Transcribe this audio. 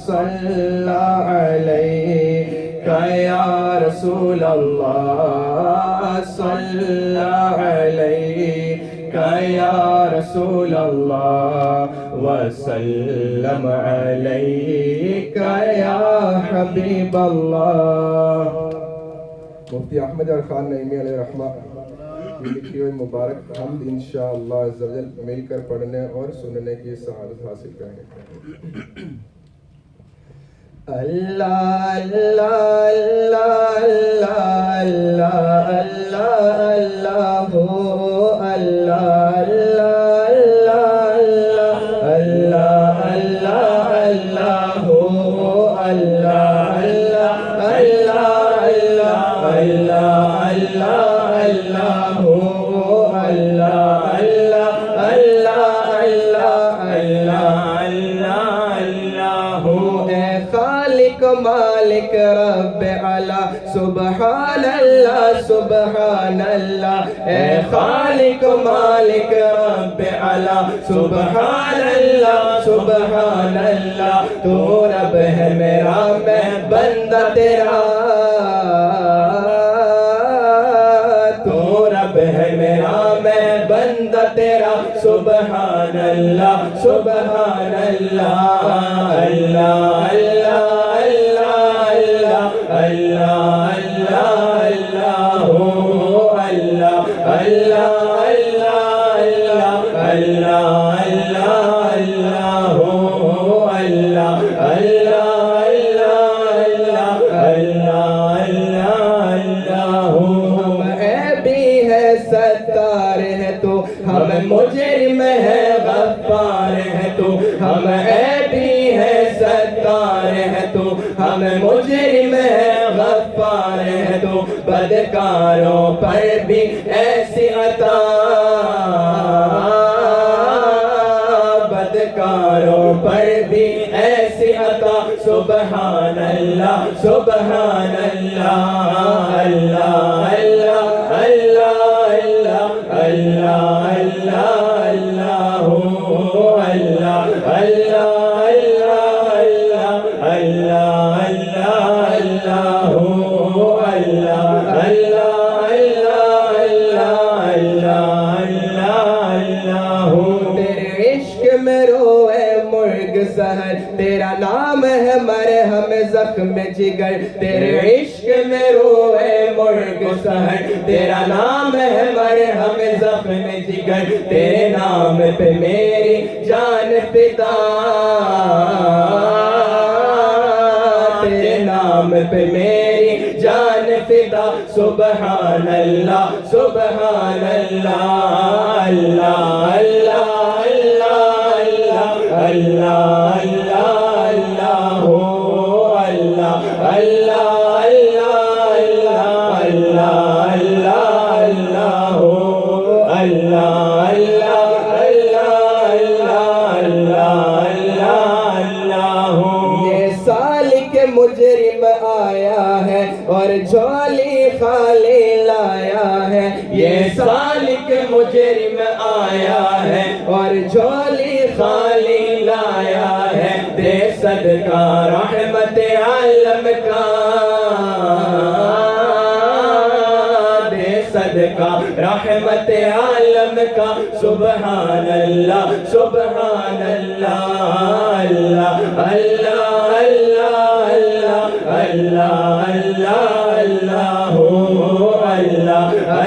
صلی علیک یا رسول اللہ صلی علیک یا رسول اللہ وسلم علیک یا حبیب اللہ۔ مفتی احمد یار خان نعیمی علیہ رحمہ کی لکھی ہوئی مبارک حمد انشاءاللہ عز و جل مل کر پڑھنے اور سننے کی سعادت حاصل کریں گے۔ اللہ اللہ اللہ اللہ اللہ اللہ اللہ اللہ اللہ اللہ مالک رب علا سبحان اللہ سبحان اللہ، اے خالق مالک رب علا سبحان اللہ سبحان اللہ، تو رب ہے میرا میں بندہ تیرا، تو رب ہے میرا میں بندہ تیرا، سبحان اللہ سبحان اللہ، اللہ اللہ ہم مجرم ہے غفار ہے تو، ہم عیبی ہے ستار ہے تو، ہم مجرم ہے غفار ہے تو، بدکاروں پر بھی ایسی عطا، بدکاروں پر بھی ایسی عطا، سبحان اللہ سبحان اللہ، اللہ اللہ اللہ اللہ سحر، تیرا نام ہے مرہم زخم جگر، تیرے عشق میں روئے مرغ سحر، تیرا نام ہے مرہم زخم جگر، تیرے نام پہ میری جان فدا، تیرے نام پہ میری جان فدا، سبحان اللہ سبحان اللہ، اللہ اللہ اللہ اللہ مجرم آیا ہے اور جھولی خالی لایا ہے، یہ سالک مجرم آیا ہے اور جھولی خالی لایا ہے، دے صدقہ رحمت عالم کا، دے صدقہ رحمت عالم کا، سبحان اللہ سبحان اللہ، اللہ اللہ اللہ اللہ اللہ اللہ اللہ اللہ اللہ